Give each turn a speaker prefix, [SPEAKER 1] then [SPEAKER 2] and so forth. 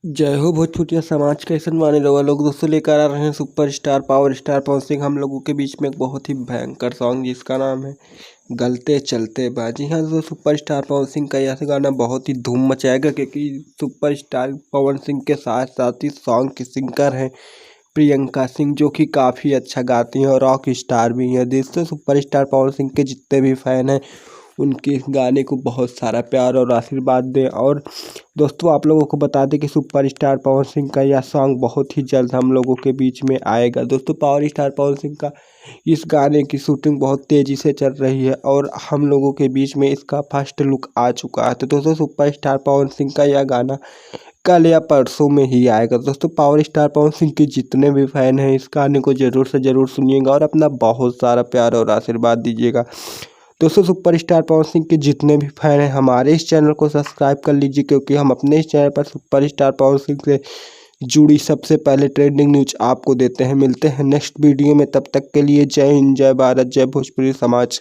[SPEAKER 1] जय हो भोजपुरिया समाज के ऐसे माने रवा लोग दोस्तों लेकर आ रहे हैं superstar power star Pawan Singh हम लोगों के बीच में एक बहुत ही भयंकर सॉन्ग जिसका नाम है गलते चलते बाजी। हाँ दोस्तों, सुपरस्टार पवन सिंह का यह गाना बहुत ही धूम मचाएगा क्योंकि सुपरस्टार पवन सिंह के साथ साथ ही सॉन्ग की सिंगर हैं प्रियंका सिंह, जो कि काफ़ी अच्छा गाती हैं और रॉक स्टार भी हैं। दोस्तों, सुपरस्टार पवन सिंह के जितने भी फैन हैं उनके गाने को बहुत सारा प्यार और आशीर्वाद दें। और दोस्तों, आप लोगों को बता दें कि सुपरस्टार पवन सिंह का यह सॉन्ग बहुत ही जल्द हम लोगों के बीच में आएगा। दोस्तों, पावर स्टार पवन सिंह का इस गाने की शूटिंग बहुत तेज़ी से चल रही है और हम लोगों के बीच में इसका फर्स्ट लुक आ चुका है। तो दोस्तों, सुपरस्टार पवन सिंह का यह गाना कल या परसों में ही आएगा। दोस्तों, पावर स्टार पवन सिंह के जितने भी फैन हैं इस गाने को ज़रूर से ज़रूर सुनिएगा और अपना बहुत सारा प्यार और आशीर्वाद दीजिएगा। दोस्तों, सुपरस्टार पवन सिंह के जितने भी फैन हैं हमारे इस चैनल को सब्सक्राइब कर लीजिए, क्योंकि हम अपने इस चैनल पर सुपरस्टार पवन सिंह से जुड़ी सबसे पहले ट्रेंडिंग न्यूज आपको देते हैं। मिलते हैं नेक्स्ट वीडियो में, तब तक के लिए जय हिंद, जय भारत, जय भोजपुरी समाज।